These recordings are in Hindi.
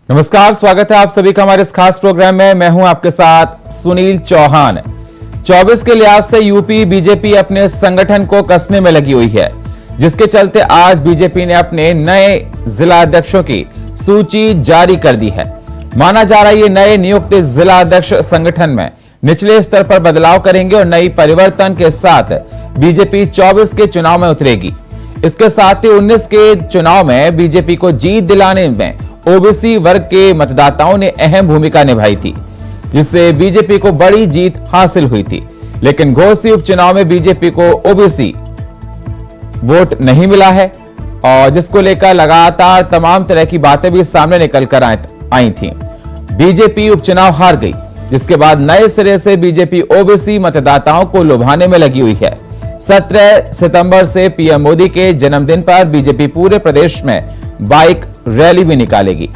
नमस्कार, स्वागत है आप सभी का हमारे इस खास प्रोग्राम में। मैं हूं आपके साथ सुनील चौहान। 24 के लिहाज से यूपी बीजेपी अपने संगठन को कसने में लगी हुई है, जिसके चलते आज बीजेपी ने अपने नए जिला अध्यक्षों की सूची जारी कर दी है। माना जा रहा है ये नए नियुक्त जिला अध्यक्ष संगठन में निचले स्तर पर बदलाव करेंगे और नई परिवर्तन के साथ बीजेपी 24 के चुनाव में उतरेगी। इसके साथ ही 19 के चुनाव में बीजेपी को जीत दिलाने में ओबीसी वर्ग के मतदाताओं ने अहम भूमिका निभाई थी, जिससे बीजेपी को बड़ी जीत हासिल हुई थी। लेकिन घोसी उपचुनाव में बीजेपी को ओबीसी वोट नहीं मिला है और जिसको लेकर लगातार तमाम तरह की बातें भी सामने निकल कर आई थी। बीजेपी उपचुनाव हार गई, जिसके बाद नए सिरे से बीजेपी ओबीसी मतदाताओं को लुभाने में लगी हुई है। 17 सितंबर से पीएम मोदी के जन्मदिन पर बीजेपी पूरे प्रदेश में बाइक रैली भी निकालेगी।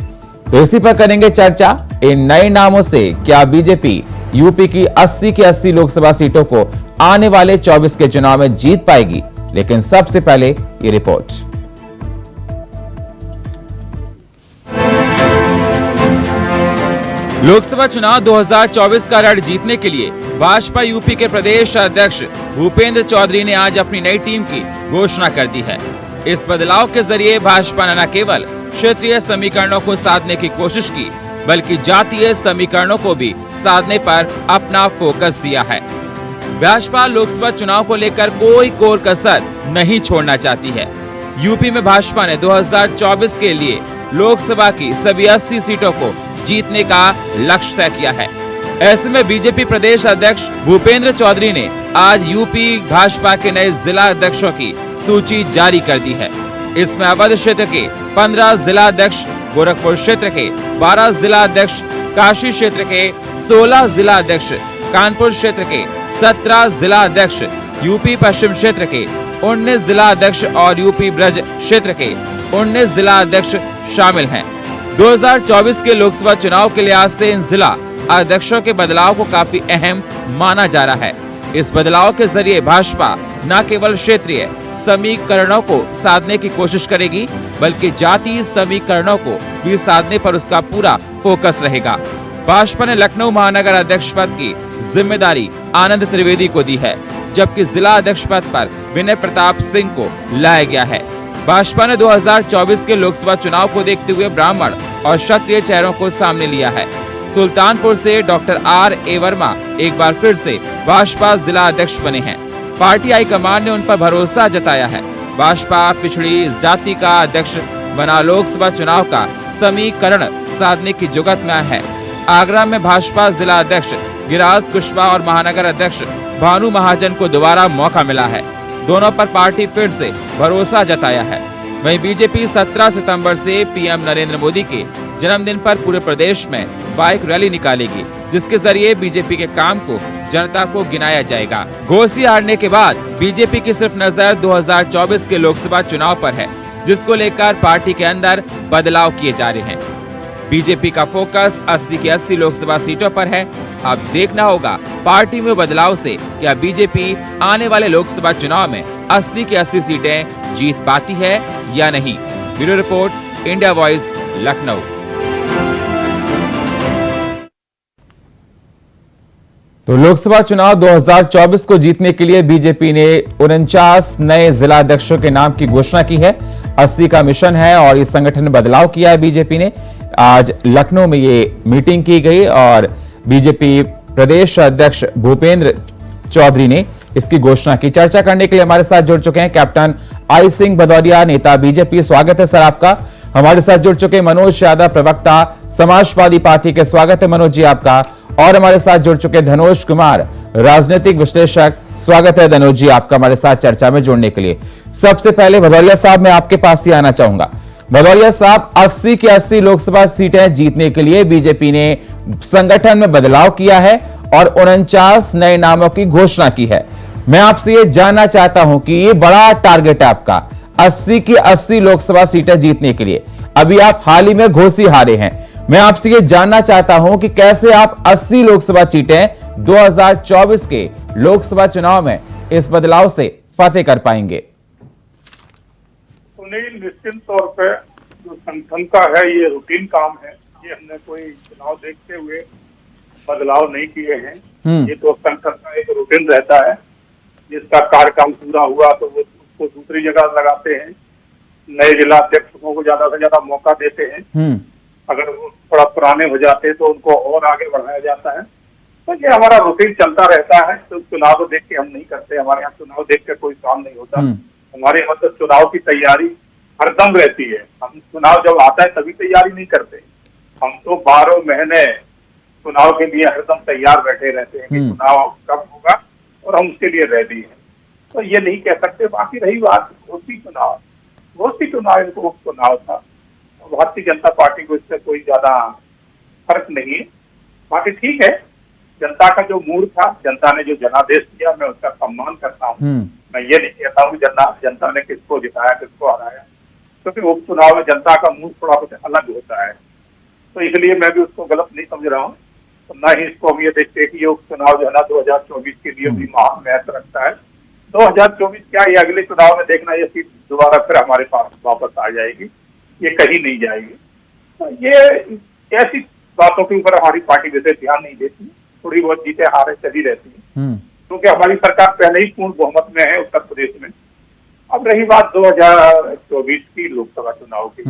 तो इसी पर करेंगे चर्चा। इन नए नामों से क्या बीजेपी यूपी की 80 की 80 लोकसभा सीटों को आने वाले 24 के चुनाव में जीत पाएगी? लेकिन सबसे पहले ये रिपोर्ट। लोकसभा चुनाव 2024 का रण जीतने के लिए भाजपा यूपी के प्रदेश अध्यक्ष भूपेंद्र चौधरी ने आज अपनी नई टीम की घोषणा कर दी है। इस बदलाव के जरिए भाजपा ने न केवल क्षेत्रीय समीकरणों को साधने की कोशिश की, बल्कि जातीय समीकरणों को भी साधने पर अपना फोकस दिया है। भाजपा लोकसभा चुनाव को लेकर कोई कोर कसर नहीं छोड़ना चाहती है। यूपी में भाजपा ने 2024 के लिए लोकसभा की सभी 80 सीटों को जीतने का लक्ष्य तय किया है। ऐसे में बीजेपी प्रदेश अध्यक्ष भूपेंद्र चौधरी ने आज यूपी भाजपा के नए जिला अध्यक्षों की सूची जारी कर दी है। इसमें अवध क्षेत्र के 15 जिला अध्यक्ष, गोरखपुर क्षेत्र के 12 जिला अध्यक्ष, काशी क्षेत्र के 16 जिला अध्यक्ष, कानपुर क्षेत्र के 17 जिला अध्यक्ष, यूपी पश्चिम क्षेत्र के 19 जिला अध्यक्ष और यूपी ब्रज क्षेत्र के 19 जिला अध्यक्ष शामिल हैं। 2024 के लोकसभा चुनाव के लिहाज से इन जिला अध्यक्षों के बदलाव को काफी अहम माना जा रहा है। इस बदलाव के जरिए भाजपा न केवल क्षेत्रीय समीकरणों को साधने की कोशिश करेगी, बल्कि जातीय समीकरणों को भी साधने पर उसका पूरा फोकस रहेगा। भाजपा ने लखनऊ महानगर अध्यक्ष पद की जिम्मेदारी आनंद त्रिवेदी को दी है, जबकि जिला अध्यक्ष पद पर विनय प्रताप सिंह को लाया गया है। भाजपा ने 2024 के लोकसभा चुनाव को देखते हुए ब्राह्मण और क्षत्रिय चेहरों को सामने लिया है। सुल्तानपुर से डॉक्टर R.A. वर्मा एक बार फिर से भाजपा जिला अध्यक्ष बने हैं। पार्टी हाईकमान ने उन पर भरोसा जताया है। भाजपा पिछड़ी जाति का अध्यक्ष बना लोकसभा चुनाव का समीकरण साधने की जुगत में है। आगरा में भाजपा जिला अध्यक्ष गिरिराज कुशवाहा और महानगर अध्यक्ष भानु महाजन को दोबारा मौका मिला है। दोनों पर पार्टी फिर से भरोसा जताया है। वहीं बीजेपी 17 सितंबर से पीएम नरेंद्र मोदी के जन्मदिन पर पूरे प्रदेश में बाइक रैली निकालेगी, जिसके जरिए बीजेपी के काम को जनता को गिनाया जाएगा। घोसी हारने के बाद बीजेपी की सिर्फ नजर 2024 के लोकसभा चुनाव पर है, जिसको लेकर पार्टी के अंदर बदलाव किए जा रहे हैं। बीजेपी का फोकस 80 की 80 लोकसभा सीटों पर है। अब देखना होगा पार्टी में बदलाव से क्या बीजेपी आने वाले लोकसभा चुनाव में 80 की 80 सीटें जीत पाती है या नहीं। Bureau report, India voice, Lucknow. तो लोकसभा चुनाव 2024 को जीतने के लिए बीजेपी ने 49 नए जिला अध्यक्षों के नाम की घोषणा की है। 80 का मिशन है और इस संगठन में बदलाव किया है बीजेपी ने। आज लखनऊ में ये मीटिंग की गई और बीजेपी प्रदेश अध्यक्ष भूपेंद्र चौधरी ने इसकी घोषणा की। चर्चा करने के लिए हमारे साथ जुड़ चुके हैं कैप्टन आई सिंह भदौरिया, नेता बीजेपी। स्वागत है सर आपका। हमारे साथ जुड़ चुके मनोज यादव, प्रवक्ता समाजवादी पार्टी के। स्वागत है मनोज जी आपका। और हमारे साथ जुड़ चुके धनोज कुमार, राजनीतिक विश्लेषक। स्वागत है धनोज जी आपका हमारे साथ चर्चा में जुड़ने के लिए। सबसे पहले भदौरिया साहब, मैं आपके पास ही आना चाहूंगा। भदौरिया साहब, 80 की 80 लोकसभा सीटें जीतने के लिए बीजेपी ने संगठन में बदलाव किया है और 49 नए नामों की घोषणा की है। मैं आपसे ये जानना चाहता हूं कि ये बड़ा टारगेट है आपका 80 की 80 लोकसभा सीटें जीतने के लिए। अभी आप हाल ही में घोसी हारे हैं। मैं आपसे ये जानना चाहता हूं कि कैसे आप 80 लोकसभा सीटें 2024 के लोकसभा चुनाव में इस बदलाव से फतेह कर पाएंगे। सुनील, निश्चित तौर पे जो संगठन का है ये रूटीन काम है ये हमने कोई चुनाव देखते हुए बदलाव नहीं किए हैं। ये तो संसद का एक रूटीन रहता है, जिसका कार्यकाल पूरा हुआ तो वो उसको दूसरी जगह लगाते हैं। नए जिला अध्यक्षों को ज्यादा से ज्यादा मौका देते हैं। अगर वो थोड़ा पुराने हो जाते हैं तो उनको और आगे बढ़ाया जाता है। तो ये हमारा रूटीन चलता रहता है। तो चुनाव को देख के हम नहीं करते, हमारे यहाँ चुनाव देख के कोई काम नहीं होता। हमारे यहाँ तो चुनाव की तैयारी हरदम रहती है। हम चुनाव जब आता है तभी तैयारी नहीं करते। हम तो 12 महीने चुनाव के लिए हरदम तैयार बैठे रहते हैं कि चुनाव कब होगा और हम उसके लिए रेडी हैं। तो ये नहीं कह सकते। बाकी रही बात घोषी चुनाव इनको उपचुनाव था। भारतीय जनता पार्टी को इससे कोई ज्यादा फर्क नहीं है। बाकी ठीक है, जनता का जो मूड था, जनता ने जो जनादेश दिया, मैं उसका सम्मान करता हूँ। मैं ये नहीं कहता हूँ जनता ने किसको जिताया किसको हराया, क्योंकि उपचुनाव में जनता का मूड थोड़ा कुछ अलग होता है। तो इसलिए मैं भी उसको गलत नहीं समझ रहा हूँ। तो न ही इसको हम ये देखते कि ये उपचुनाव जो है ना 2024 के लिए भी महान महत्व रखता है। 2024 क्या, ये अगले चुनाव में देखना, ये सीट दोबारा फिर हमारे पास वापस आ जाएगी, ये कहीं नहीं जाएगी। तो ये ऐसी बातों के ऊपर हमारी पार्टी वैसे ध्यान नहीं देती। थोड़ी बहुत जीते हारे चली रहती है, क्योंकि हमारी सरकार पहले ही पूर्ण बहुमत में है उत्तर प्रदेश में। अब रही बात 2024 की लोकसभा चुनाव की,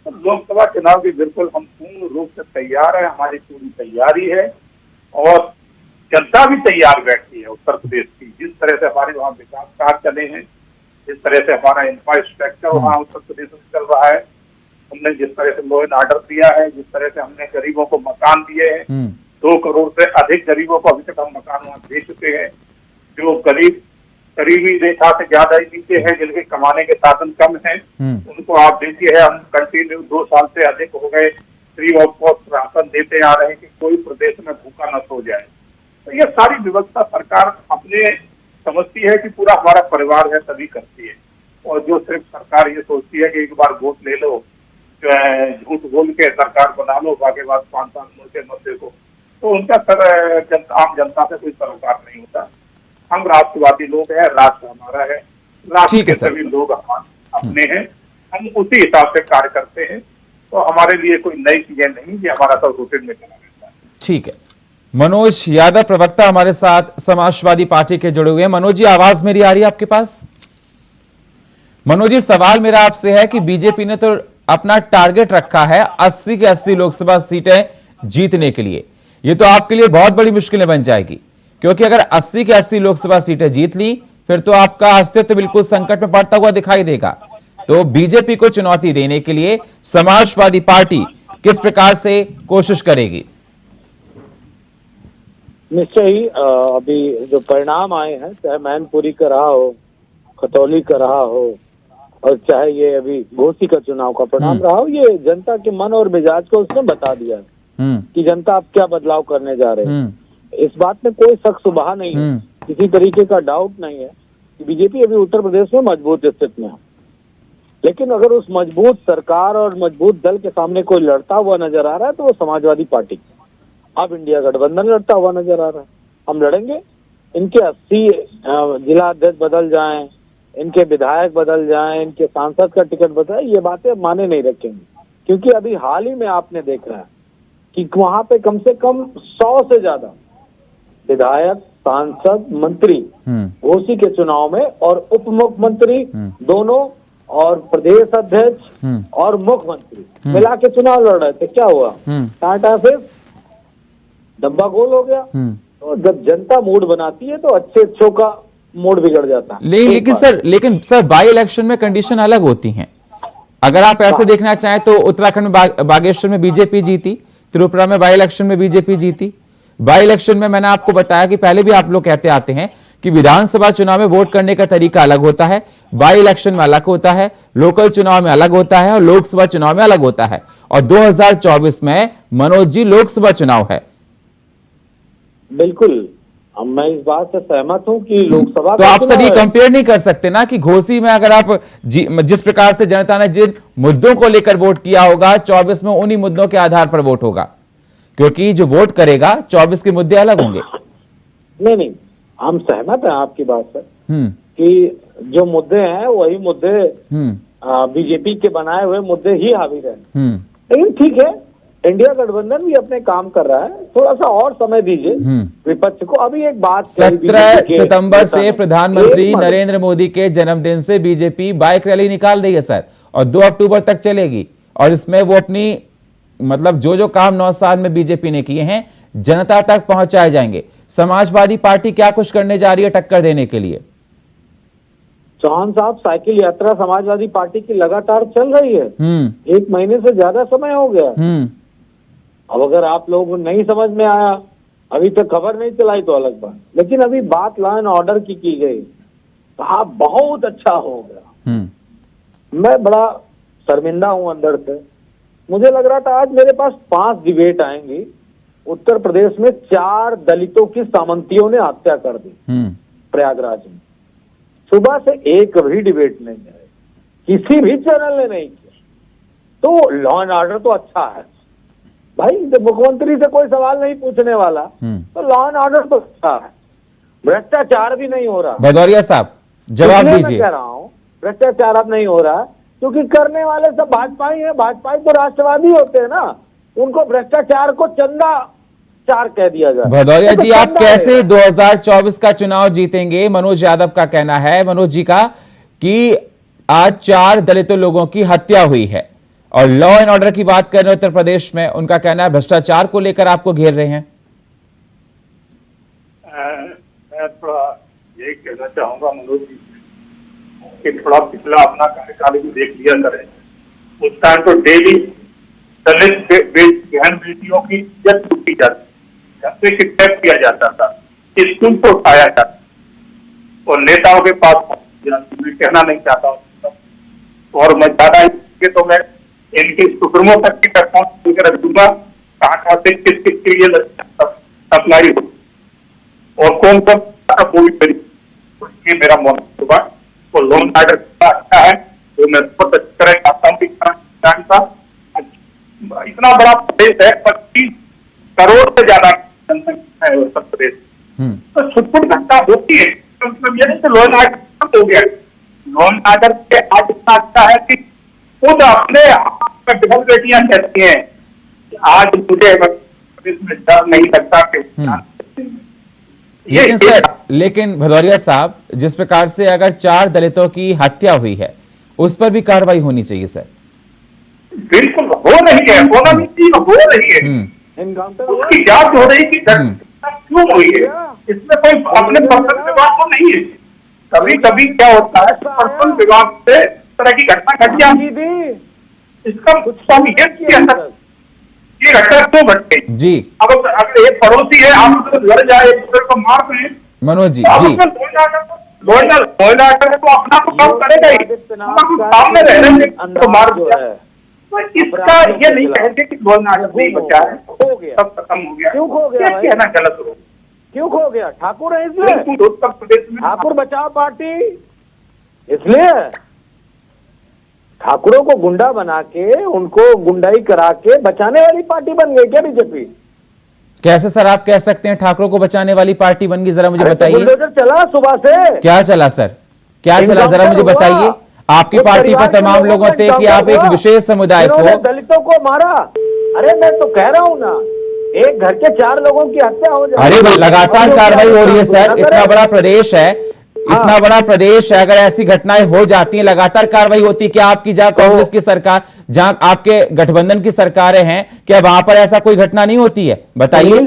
तो लोकसभा चुनाव की बिल्कुल हम पूर्ण रूप से तैयार है। हमारी पूरी तैयारी है और जनता भी तैयार बैठती है उत्तर प्रदेश की। जिस तरह से हमारे वहाँ विकास कार्य चले हैं, जिस तरह से हमारा इंफ्रास्ट्रक्चर वहाँ उत्तर प्रदेश में चल रहा है, हमने जिस तरह से लॉ एंड ऑर्डर दिया है, जिस तरह से हमने गरीबों को मकान दिए हैं, 2 करोड़ से अधिक गरीबों को अभी तक हम मकान वहाँ दे चुके हैं। जो गरीबी रेखा से ज्यादा ही नीचे है, जिनके कमाने के साधन कम हैं, उनको आप देखिए है, हम कंटिन्यू 2 साल से अधिक हो गए फ्री ऑफ कॉस्ट राशन देते आ रहे हैं कि कोई प्रदेश में भूखा न सो जाए। तो ये सारी व्यवस्था सरकार अपने समझती है कि पूरा हमारा परिवार है तभी करती है। और जो सिर्फ सरकार ये सोचती है कि एक बार वोट ले लो, झूठ बोल के सरकार बना लो, बाकी बात 5 साल मुझे मत देखो, तो उनका आम जनता से कोई सरोकार नहीं होता। हम राष्ट्रवादी लोग हैं, राष्ट्र हमारा है, राष्ट्र के सभी लोग अपने हैं, हम उसी हिसाब से कार्य करते हैं। तो हमारे लिए कोई नई चीजें नहीं, ये हमारा सब रूटीन में चला रहता है। ठीक है। मनोज यादव प्रवक्ता हमारे साथ समाजवादी पार्टी के जुड़े हुए हैं। मनोज जी, आवाज मेरी आ रही है आपके पास? मनोज जी, सवाल मेरा आपसे है कि बीजेपी ने तो अपना टारगेट रखा है 80 के 80 लोकसभा सीटें जीतने के लिए। ये तो आपके लिए बहुत बड़ी मुश्किलें बन जाएगी, क्योंकि अगर 80 के 80 लोकसभा सीटें जीत ली फिर तो आपका अस्तित्व बिल्कुल संकट में पड़ता हुआ दिखाई देगा। तो बीजेपी को चुनौती देने के लिए समाजवादी पार्टी किस प्रकार से कोशिश करेगी? निश्चय ही अभी जो परिणाम आए हैं, चाहे मैनपुरी का रहा हो, खतौली का रहा हो, और चाहे ये अभी घोसी का चुनाव का परिणाम रहा हो, ये जनता के मन और मिजाज को उसने बता दिया है कि जनता अब क्या बदलाव करने जा रहे हैं। इस बात में कोई शक सुबह नहीं है, किसी तरीके का डाउट नहीं है कि बीजेपी अभी उत्तर प्रदेश में मजबूत स्थिति में है। लेकिन अगर उस मजबूत सरकार और मजबूत दल के सामने कोई लड़ता हुआ नजर आ रहा है तो वो समाजवादी पार्टी, अब इंडिया गठबंधन लड़ता हुआ नजर आ रहा है। हम लड़ेंगे, इनके 80 जिला अध्यक्ष बदल जाएं, इनके विधायक बदल जाएं, इनके सांसद का टिकट बदले, ये बातें माने नहीं रखेंगे। क्योंकि अभी हाल ही में आपने देखा है कि वहां पे कम से कम 100 से ज्यादा विधायक, सांसद, मंत्री घोसी के चुनाव में, और उप मुख्यमंत्री दोनों, और प्रदेश अध्यक्ष और मुख्यमंत्री मिला के चुनाव लड़ रहे थे। क्या हुआ? टाटा से डब्बा गोल हो गया। तो जब जनता मूड बनाती है तो अच्छों का मूड बिगड़ जाता है। लेकिन सर बाई इलेक्शन में कंडीशन अलग होती हैं। अगर आप ऐसे देखना चाहें तो उत्तराखंड में बागेश्वर में बीजेपी जीती, त्रिपुरा में बाई इलेक्शन में बीजेपी जीती। बाई इलेक्शन में मैंने आपको बताया कि पहले भी आप लोग कहते आते हैं कि विधानसभा चुनाव में वोट करने का तरीका अलग होता है, बाई इलेक्शन में अलग होता है, लोकल चुनाव में अलग होता है और लोकसभा चुनाव में अलग होता है। और 2024 में मनोज जी लोकसभा चुनाव है। बिल्कुल, मैं इस बात से सहमत हूं कि लोकसभा तो आप सर ये कंपेयर नहीं कर सकते ना कि घोसी में अगर आप जिस प्रकार से जनता ने जिन मुद्दों को लेकर वोट किया होगा, 24 में उन्हीं मुद्दों के आधार पर वोट होगा, क्योंकि जो वोट करेगा 24 के मुद्दे अलग होंगे। नहीं, हम सहमत हैं आपकी बात से कि जो मुद्दे हैं वही मुद्दे बीजेपी के बनाए हुए मुद्दे ही हावी रहे। लेकिन ठीक है, इंडिया गठबंधन भी अपने काम कर रहा है, थोड़ा सा और समय दीजिए विपक्ष को। अभी एक बात 17 सितंबर से प्रधानमंत्री नरेंद्र मोदी के जन्मदिन से बीजेपी बाइक रैली निकाल रही है सर, और 2 अक्टूबर तक चलेगी, और इसमें वो अपनी मतलब जो काम 9 साल में बीजेपी ने किए हैं जनता तक पहुंचाए जाएंगे। समाजवादी पार्टी क्या कुछ करने जा रही है टक्कर देने के लिए? चौहान साहब, साइकिल यात्रा समाजवादी पार्टी की लगातार चल रही है, 1 महीने से ज्यादा समय हो गया। अब अगर आप लोगों को नहीं समझ में आया, अभी तक खबर नहीं चलाई तो अलग बात, लेकिन अभी बात लॉ एंड ऑर्डर की गई, कहा बहुत अच्छा हो गया। मैं बड़ा शर्मिंदा हूं अंदर से। मुझे लग रहा था आज मेरे पास 5 डिबेट आएंगी। उत्तर प्रदेश में 4 दलितों की सामंतियों ने हत्या कर दी प्रयागराज में। सुबह से एक भी डिबेट नहीं है, किसी भी चैनल ने नहीं किया। तो लॉ एंड ऑर्डर तो अच्छा है भाई, जब मुख्यमंत्री से कोई सवाल नहीं पूछने वाला तो लॉ एंड ऑर्डर तो अच्छा है। भ्रष्टाचार भी नहीं हो रहा। भदौरिया साहब जवाब दीजिए। मैं कह रहा हूँ भ्रष्टाचार अब नहीं हो रहा, क्योंकि करने वाले सब भाजपाई हैं। भाजपाई तो राष्ट्रवादी होते हैं ना, उनको भ्रष्टाचार को चंदा चार कह दिया जाए। भदौरिया जी, आप कैसे 2024 का चुनाव जीतेंगे? मनोज यादव का कहना है, मनोज जी का, कि आज 4 दलितों लोगों की हत्या हुई है, और लॉ एंड ऑर्डर की बात कर रहे हैं उत्तर प्रदेश में, उनका कहना है भ्रष्टाचार को लेकर आपको घेर रहे हैं। मैं थोड़ा यही कहना चाहूंगा मनोज जी कि थोड़ा पिछला अपना कार्यकाल भी देख लिया करें। उस टाइम तो डेली दलित बहन बेटियों की इज्जत लूटी जाती, घर से किडनैप किया जाता था, स्कूल को उठाया जाता और नेताओं के पास मैं कहना नहीं चाहता हूँ, और मैं ज्यादा तो मैं इनकी सुप्रीमो तक की पहुंच रख दूंगा, कहाँ से किस के लिए सप्लाई हो और कौन कौन ये मेरा मौका होगा। तो लोन ऑर्डर अच्छा है, तो मैं बहुत अच्छी तरह चाहता हूँ कि इतना बड़ा प्रदेश है, 25 करोड़ से ज्यादा जनसंख्या है उत्तर प्रदेश, तो छुटपुट घटना होती है। तो मतलब ये नहीं कि लोन ऑर्डर हो गया। लोन ऑर्डर से आज इतना अच्छा है कि खुद अपने बहन बेटियां कहती हैं कि आज मुझे इसमें डर नहीं लगता कि लेकिन सर, लेकिन भदौरिया साहब, जिस प्रकार से अगर 4 दलितों की हत्या हुई है उस पर भी कार्रवाई होनी चाहिए सर। बिल्कुल हो रही है, होना भी चाहिए, हो रही है। उसकी जांच हो रही कि क्यों हुई है, इसमें कोई अपने पर्सनल विवाद तो नहीं है। कभी कभी क्या होता है, पर्सनल विवाद से तरह की घटना घट जाती है, इसका कुछ ये घटना क्यों घट गई जी। अब अगर एक पड़ोसी है, आप तो लड़ जाए, एक दूसरे को मार दें, मनोज जी जी तो अपना तो काम करेगा ही, सामने रहने तो मार दिया। तो इसका ये नहीं कहेंगे कि लोन ऑर्डर नहीं बचा है, खो गया, सब खत्म हो गया। क्यों खो गया? कहना गलत हो। क्यों खो गया? ठाकुर है इसलिए, उत्तर प्रदेश में ठाकुर बचाओ पार्टी, इसलिए ठाकुरों को गुंडा बना के, उनको गुंडाई करा के बचाने वाली पार्टी बन गई क्या बीजेपी? कैसे सर आप कह सकते हैं ठाकुरों को बचाने वाली पार्टी बन गई? जरा मुझे बताइए। बुलडोजर चला सुबह से, क्या चला सर, क्या चला, जरा मुझे बताइए। आपकी पार्टी पर तमाम लोग थे कि आप एक विशेष समुदाय को, दलितों को मारा। अरे मैं तो कह रहा हूँ ना, एक घर के 4 लोगों की हत्या हो जाए। अरे लगातार कार्रवाई हो रही है सर, इतना बड़ा प्रदेश है, इतना बड़ा प्रदेश है, अगर ऐसी घटनाएं हो जाती हैं, लगातार कार्रवाई होती है। क्या आपकी जहां कांग्रेस की सरकार, जहां आपके गठबंधन की सरकारें हैं, क्या वहां पर ऐसा कोई घटना नहीं होती है? बताइए।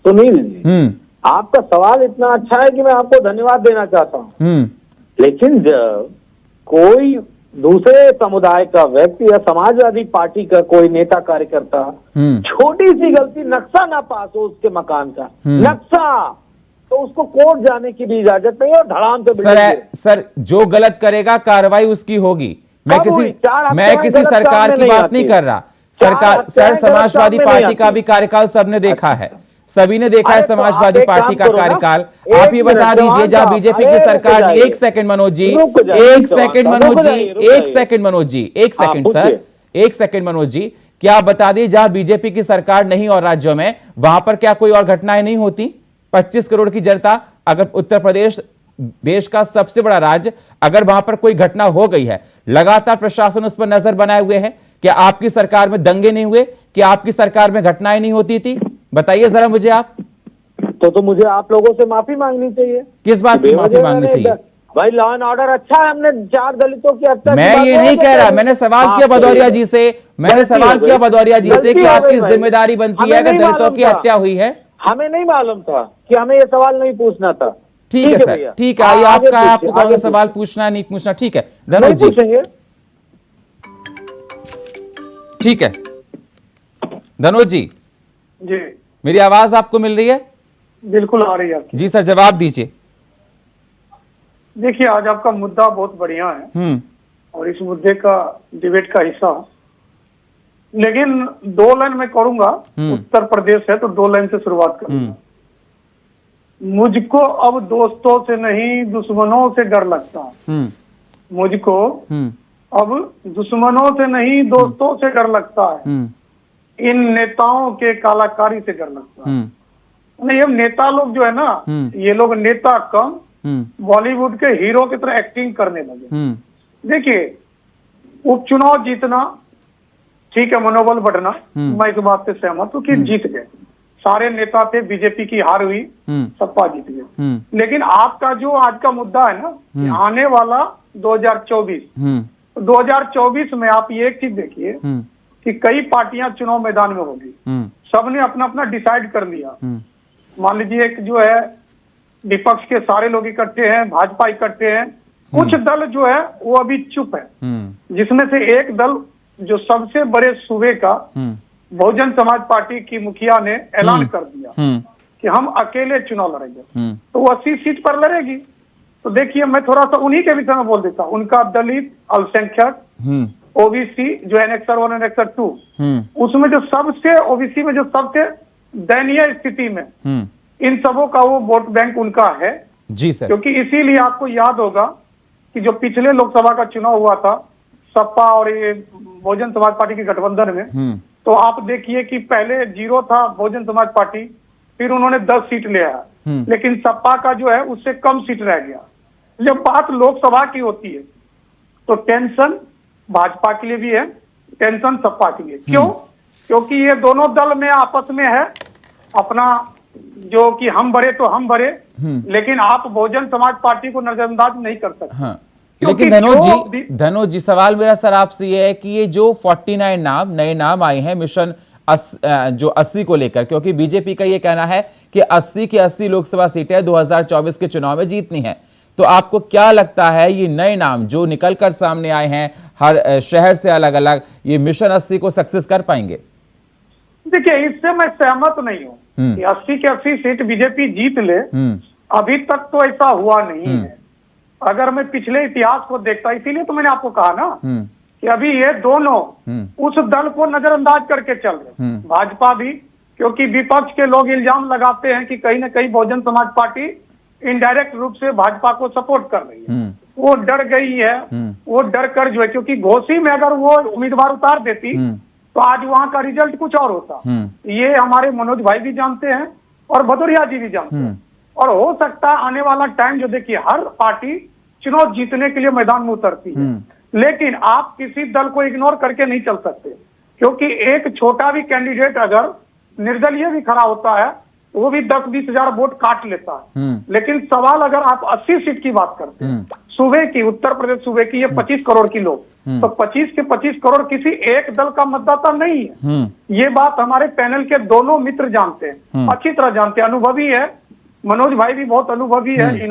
सुनील जी, आपका सवाल इतना अच्छा है कि मैं आपको धन्यवाद देना चाहता हूँ। लेकिन जब कोई दूसरे समुदाय का व्यक्ति या समाजवादी पार्टी का कोई नेता कार्यकर्ता छोटी सी गलती, नक्शा ना पास हो उसके मकान का नक्शा, तो उसको कोर्ट जाने की भी इजाजत नहीं, और धड़ाम से सर जो गलत करेगा कार्रवाई उसकी होगी। मैं किसी सरकार की बात नहीं कर रहा। सरकार सर, समाजवादी पार्टी का भी कार्यकाल सबने देखा है, सभी ने देखा है समाजवादी पार्टी का कार्यकाल। आप ये बता दीजिए, जहां बीजेपी की सरकार, एक सेकंड मनोज जी, एक सेकंड मनोज जी, एक सेकंड मनोज जी, एक सेकंड सर, एक सेकंड मनोज जी, क्या आप बता दीजिए जहां बीजेपी की सरकार नहीं और राज्यों में, वहां पर क्या कोई और घटनाएं नहीं होती? 25 करोड़ की जनता, अगर उत्तर प्रदेश देश का सबसे बड़ा राज्य, अगर वहां पर कोई घटना हो गई है, लगातार प्रशासन उस पर नजर बनाए हुए है। क्या आपकी सरकार में दंगे नहीं हुए? कि आपकी सरकार में घटनाएं नहीं होती थी? बताइए जरा मुझे आप। तो मुझे आप लोगों से माफी मांगनी चाहिए। किस बात की माफी मांगनी चाहिए? भाई लॉ एंड ऑर्डर अच्छा है, हमने 4 दलितों की हत्या की मैं बात ये नहीं कह रहा, मैंने सवाल किया भदौरिया जी से, मैंने सवाल किया भदौरिया जी से कि आपकी जिम्मेदारी बनती है अगर दलितों की हत्या हुई है। हमें नहीं मालूम था कि हमें ये सवाल नहीं पूछना था। ठीक है सर, ठीक है, आइए आपका, आपको कौन सा सवाल पूछना नहीं पूछना, ठीक है धनोज जी, ठीक है धनोज जी। जी मेरी आवाज आपको मिल रही है? बिल्कुल आ रही है आपकी। जी सर, जवाब दीजिए। देखिए, आज आपका मुद्दा बहुत बढ़िया है और इस मुद्दे का डिबेट का हिस्सा, लेकिन 2 लाइन में करूंगा। उत्तर प्रदेश है तो 2 लाइन से शुरुआत करूंगा। मुझको अब दोस्तों से नहीं दुश्मनों से डर लगता है। मुझको अब दुश्मनों से नहीं दोस्तों से डर लगता है। इन नेताओं के कलाकारी से डर लगता है। ये नेता लोग जो है ना, ये लोग नेता कम बॉलीवुड के हीरो की तरह एक्टिंग करने लगे। देखिए, उपचुनाव जीतना ठीक है, मनोबल बढ़ना, मैं इस बात से सहमत हूँ कि जीत गए। सारे नेता थे, बीजेपी की हार हुई, सपा जीत गए। लेकिन आपका जो आज का मुद्दा है ना, आने वाला 2024 में आप ये एक चीज देखिए कि कई पार्टियां चुनाव मैदान में होगी। सबने अपना अपना डिसाइड कर लिया। मान लीजिए एक जो है विपक्ष के सारे लोग इकट्ठे हैं, भाजपा इकट्ठे हैं, कुछ दल जो है वो अभी चुप है, जिसमें से एक दल जो सबसे बड़े सूबे का बहुजन समाज पार्टी की मुखिया ने ऐलान कर दिया कि हम अकेले चुनाव लड़ेंगे, तो वो 80 सीट पर लड़ेगी। तो देखिए, मैं थोड़ा सा उन्हीं के विषय में बोल देता हूँ। उनका दलित, अल्पसंख्यक, ओबीसी जो एनेक्सर 1 एनेक्सर 2, उसमें जो सबसे ओबीसी में जो सबसे दयनीय स्थिति में, इन सबों का वो वोट बैंक उनका है। जी सर। क्योंकि इसीलिए आपको याद होगा कि जो पिछले लोकसभा का चुनाव हुआ था सपा और ये बहुजन समाज पार्टी के गठबंधन में, तो आप देखिए कि पहले 0 था बहुजन समाज पार्टी, फिर उन्होंने 10 सीट ले आया, लेकिन सपा का जो है उससे कम सीट रह गया। जब बात लोकसभा की होती है तो टेंशन भाजपा के लिए भी है, टेंशन सपा के लिए। क्यों? क्योंकि ये दोनों दल में आपस में है अपना जो कि हम बड़े तो हम बड़े, लेकिन आप बहुजन समाज पार्टी को नजरअंदाज नहीं कर सकते। हाँ। लेकिन धनोज जी सवाल मेरा सर आपसे ये है कि ये जो 49 नाम नए नाम आए हैं मिशन जो 80 को लेकर, क्योंकि बीजेपी का ये कहना है कि 80 की 80 लोकसभा सीटें 2024 के चुनाव में जीतनी है, तो आपको क्या लगता है ये नए नाम जो निकलकर सामने आए हैं हर शहर से अलग अलग, ये मिशन 80 को सक्सेस कर पाएंगे? देखिए, इससे मैं सहमत नहीं हूँ कि 80 के 80 सीट बीजेपी जीत ले। अभी तक तो ऐसा हुआ नहीं है। अगर मैं पिछले इतिहास को देखता, इसीलिए तो मैंने आपको कहा ना कि अभी ये दोनों उस दल को नजरअंदाज करके चल रहे, भाजपा भी, क्योंकि विपक्ष के लोग इल्जाम लगाते हैं कि कहीं ना कहीं बहुजन समाज पार्टी इनडायरेक्ट रूप से भाजपा को सपोर्ट कर रही है। वो डर गई है, वो डर कर जो है, क्योंकि घोसी में अगर वो उम्मीदवार उतार देती तो आज वहां का रिजल्ट कुछ और होता। ये हमारे मनोज भाई भी जानते हैं और भदौरिया जी भी जानते हैं। और हो सकता है आने वाला टाइम जो, देखिए हर पार्टी चुनाव जीतने के लिए मैदान में उतरती है, लेकिन आप किसी दल को इग्नोर करके नहीं चल सकते, क्योंकि एक छोटा भी कैंडिडेट अगर निर्दलीय भी खड़ा होता है वो भी 10-20 हजार वोट काट लेता है। लेकिन सवाल अगर आप 80 सीट की बात करते हैं, सूबे की, उत्तर प्रदेश सूबे की, ये 25 करोड़ की लोग, तो 25 के 25 करोड़ किसी एक दल का मतदाता नहीं है। ये बात हमारे पैनल के दोनों मित्र जानते हैं, अच्छी तरह जानते हैं, अनुभवी है। मनोज भाई भी बहुत अनुभवी है।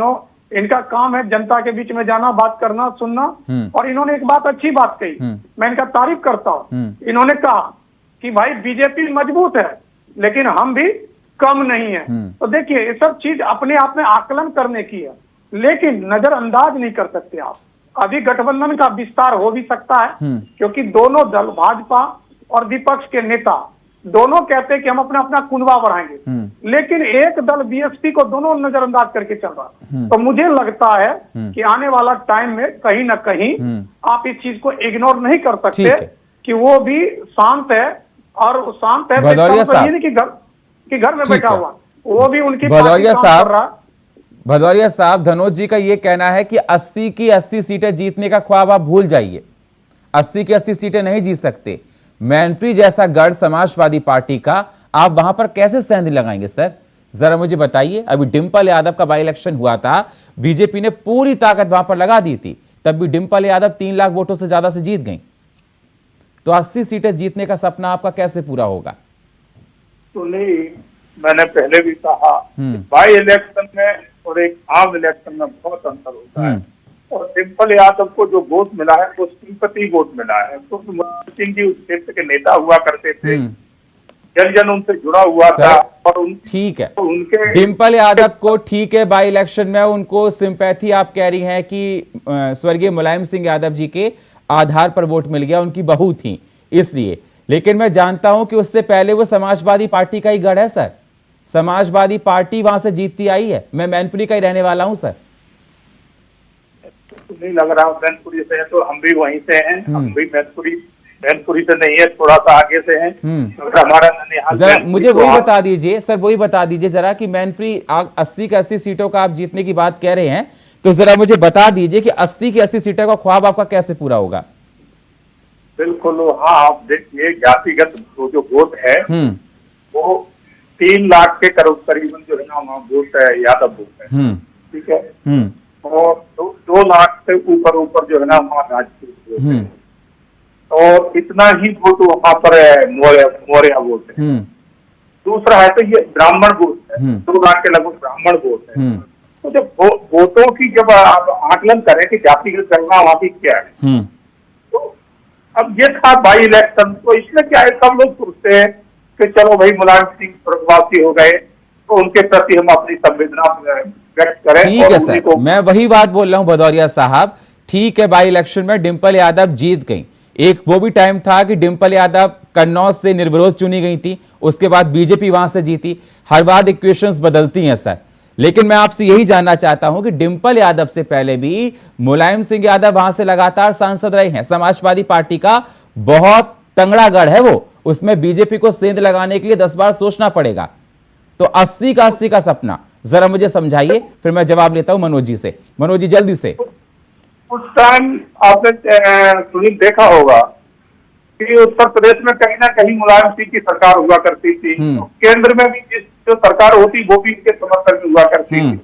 इनका काम है जनता के बीच में जाना, बात करना, सुनना। और इन्होंने एक बात, अच्छी बात कही, मैं इनका तारीफ करता हूँ। इन्होंने कहा कि भाई बीजेपी मजबूत है लेकिन हम भी कम नहीं है। तो देखिए, ये सब चीज अपने आप में आकलन करने की है, लेकिन नजरअंदाज नहीं कर सकते आप। अभी गठबंधन का विस्तार हो भी सकता है, क्योंकि दोनों दल, भाजपा और विपक्ष के नेता दोनों कहते हैं कि हम अपना अपना कुनबा बढ़ाएंगे, लेकिन एक दल बीएसपी को दोनों नजरअंदाज करके चल रहा। तो मुझे लगता है कि आने वाला टाइम में कहीं ना कहीं आप इस चीज को इग्नोर नहीं कर सकते कि वो भी शांत है, और शांत है कि घर में बैठा हुआ, वो भी उनकी भदौरिया साहब, धनोज जी का ये कहना है कि 80 की 80 सीटें जीतने का ख्वाब आप भूल जाइए, 80 की 80 सीटें नहीं जीत सकते। मैनपुरी जैसा गढ़ समाजवादी पार्टी का, आप वहां पर कैसे सेंध लगाएंगे सर? जरा मुझे बताइए। अभी डिंपल यादव का बाई इलेक्शन हुआ था, बीजेपी ने पूरी ताकत वहां पर लगा दी थी, तब भी डिंपल यादव 3 लाख वोटों से ज्यादा से जीत गई। तो 80 सीटें जीतने का सपना आपका कैसे पूरा होगा? तो नहीं, मैंने पहले भी कहा, बाई इलेक्शन में और एक आम इलेक्शन में बहुत अंतर होता है। और डिंपल यादव को जो वोट मिला है वो सिंपैथी वोट मिला है। तो मनोज सिंह जी उस क्षेत्र के नेता हुआ करते थे, जन जन उनसे जुड़ा हुआ था। और ठीक है, उनके डिंपल यादव को ठीक है, बाई इलेक्शन में उनको सिंपैथी आप कह रही हैं कि स्वर्गीय मुलायम सिंह यादव जी के आधार पर वोट मिल गया, उनकी बहू थी इसलिए। लेकिन मैं जानता हूं कि उससे पहले वो समाजवादी पार्टी का ही गढ़ है सर, समाजवादी पार्टी वहां से जीतती आई है। मैं मैनपुरी का ही रहने वाला हूं सर। तो नहीं लग रहा मैनपुरी से है, तो हम भी वहीं से हैं। हम भी मैनपुरी से नहीं है, थोड़ा सा आगे से हैं। हमारा जरा मुझे वही बता दीजिए सर, वही बता दीजिए जरा कि मैनपुरी 80 के 80 सीटों का आप जीतने की बात कह रहे हैं, तो जरा मुझे बता दीजिए कि 80 की 80 सीटों का ख्वाब आपका कैसे पूरा होगा? बिल्कुल, हाँ, आप देखिए जातिगत जो वोट है वो 3 लाख के करीबन जो है ना वहाँ वोट है, यादव वोट है, ठीक है। और 2 लाख से ऊपर जो है ना वहाँ राजपूत वोट है। और इतना ही वोट वहाँ पर है मौर्य वोट है। दूसरा है तो ये ब्राह्मण वोट है, 2 लाख के लगभग ब्राह्मण वोट है। तो जब वोटों की जब आप आकलन करें कि जातिगत गणना वहाँ की क्या है, तो अब ये था बाई इलेक्शन, तो इसमें क्या है, सब लोग सोचते हैं कि चलो भाई मुलायम सिंह स्वर्गवासी हो गए तो उनके प्रति हम अपनी संवेदना व्यक्त करें। ठीक है सर, मैं वही बात बोल रहा हूं भदौरिया साहब। ठीक है, बाई इलेक्शन में डिंपल यादव जीत गई, एक वो भी टाइम था कि डिंपल यादव कन्नौज से निर्विरोध चुनी गई थी, उसके बाद बीजेपी वहां से जीती। हर बार इक्वेशंस बदलती हैं सर, लेकिन मैं आपसे यही जानना चाहता हूं कि डिंपल यादव से पहले भी मुलायम सिंह यादव वहां से लगातार सांसद रहे हैं। समाजवादी पार्टी का बहुत तंगड़ा गढ़ है वो, उसमें बीजेपी को सेंध लगाने के लिए 10 बार सोचना पड़ेगा। तो 80 का 80 का सपना जरा मुझे समझाइए, फिर मैं जवाब लेता हूं मनोज जी से। मनोज जी जल्दी से। उस टाइम आपने सुनील देखा होगा कि उत्तर प्रदेश में कहीं ना कहीं मुलायम सिंह की सरकार हुआ करती थी, केंद्र में भी जो सरकार होती वो भी इनके समर्थन में हुआ करती थी।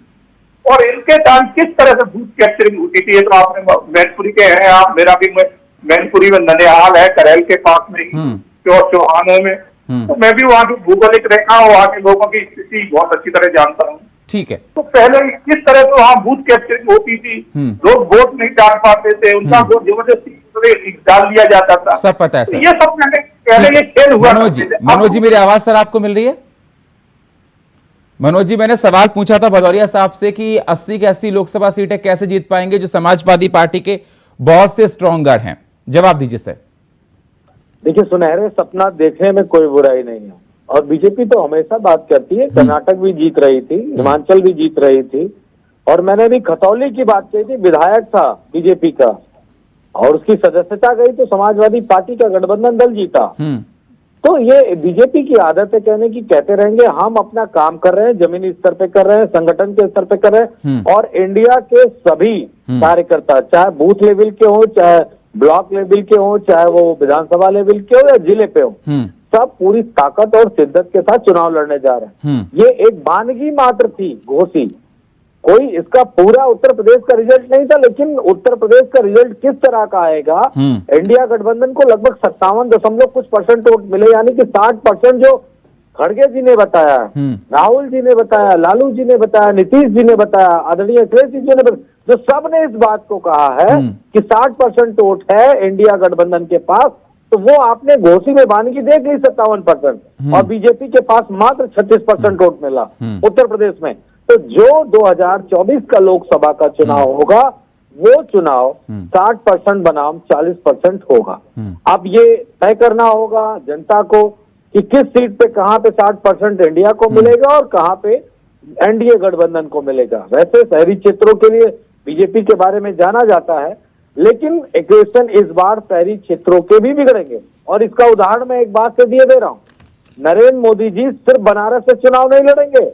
और इनके टाइम किस तरह से बूथ कैप्चरिंग होती थी, ये तो आपने मैनपुरी के हैं आप, मेरा भी मैनपुरी में ननिहाल है, करेल के पास में ही, चौहानों में। तो मैं भी वहाँ की भौगोलिक रेखा और वहाँ के लोगों की स्थिति बहुत अच्छी तरह जानता हूँ। ठीक है, तो पहले किस तरह से वहाँ बूथ कैप्चरिंग होती थी, लोग वोट नहीं डाल पाते थे, उनका वोट जबरदस्ती डाल दिया जाता था, सब पता है सर। ये सब पहले ये खेल हुआ। मनोज जी मेरी आवाज सर आपको मिल रही है? मनोज जी, मैंने सवाल पूछा था भदौरिया साहब से कि 80 के 80 लोकसभा सीटें कैसे जीत पाएंगे जो समाजवादी पार्टी के बहुत से स्ट्रॉन्गर हैं। जवाब दीजिए सर। देखिए, सुनहरे सपना देखने में कोई बुराई नहीं है, और बीजेपी तो हमेशा बात करती है। कर्नाटक भी जीत रही थी, हिमाचल भी जीत रही थी, और मैंने भी खतौली की बात कही थी, विधायक था बीजेपी का और उसकी सदस्यता गई तो समाजवादी पार्टी का गठबंधन दल जीता। तो ये बीजेपी की आदत है कहने की, कहते रहेंगे हम अपना काम कर रहे हैं, जमीनी स्तर पे कर रहे हैं, संगठन के स्तर पे कर रहे हैं। और इंडिया के सभी कार्यकर्ता, चाहे बूथ लेवल के हो, चाहे ब्लॉक लेवल के हो, चाहे वो विधानसभा लेवल के हो या जिले पे हो, सब पूरी ताकत और शिद्दत के साथ चुनाव लड़ने जा रहे हैं। ये एक वानगी मात्र थी, घोषी, कोई इसका पूरा उत्तर प्रदेश का रिजल्ट नहीं था। लेकिन उत्तर प्रदेश का रिजल्ट किस तरह का आएगा, इंडिया गठबंधन को लगभग 57% वोट मिले, यानी कि 60% जो खड़गे जी ने बताया, राहुल जी ने बताया, लालू जी ने बताया, नीतीश जी ने बताया, आदरणीय अखिलेश जी ने बताया, जो सब ने इस बात को कहा है कि 60% वोट है इंडिया गठबंधन के पास, तो वो आपने घोषी में वानगी देख ली 57%, और बीजेपी के पास मात्र 36% वोट मिला उत्तर प्रदेश में। तो जो 2024 का लोकसभा का चुनाव होगा, वो चुनाव 60% बनाम 40% होगा। अब ये तय करना होगा जनता को कि किस सीट पे, कहां पे 60% इंडिया को मिलेगा और कहां पे एनडीए गठबंधन को मिलेगा। वैसे शहरी क्षेत्रों के लिए बीजेपी के बारे में जाना जाता है, लेकिन इक्वेशन इस बार शहरी क्षेत्रों के भी बिगड़ेंगे। और इसका उदाहरण मैं एक बात से दिए दे रहा हूं, नरेंद्र मोदी जी सिर्फ बनारस से चुनाव नहीं लड़ेंगे,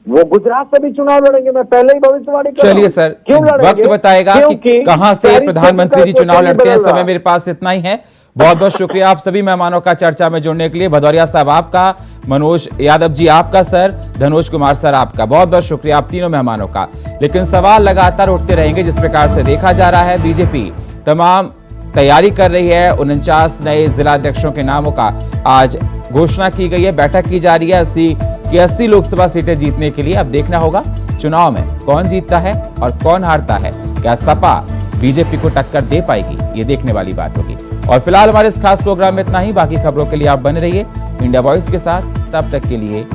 वो गुजरात से भी चुनाव लड़ेंगे। मैं पहले ही भविष्यवाणी कर रहा हूं। चलिए सर, वक्त बताएगा कि कहां से प्रधानमंत्री जी चुनाव लड़ते हैं। समय मेरे पास इतना ही है। बहुत बहुत शुक्रिया आप सभी मेहमानों का चर्चा में जुड़ने के लिए। भदौरिया साहब आपका, मनोज यादव जी आपका सर, धनोज कुमार सर आपका, बहुत बहुत शुक्रिया आप तीनों मेहमानों का। लेकिन सवाल लगातार उठते रहेंगे। जिस प्रकार से देखा जा रहा है बीजेपी तमाम तैयारी कर रही है, 49 नए जिलाध्यक्षों के नामों का आज घोषणा की गई है, बैठक की जा रही है 80 लोकसभा सीटें जीतने के लिए। अब देखना होगा चुनाव में कौन जीतता है और कौन हारता है। क्या सपा बीजेपी को टक्कर दे पाएगी, ये देखने वाली बात होगी। और फिलहाल हमारे इस खास प्रोग्राम में इतना ही। बाकी खबरों के लिए आप बने रहिए इंडिया वॉइस के साथ। तब तक के लिए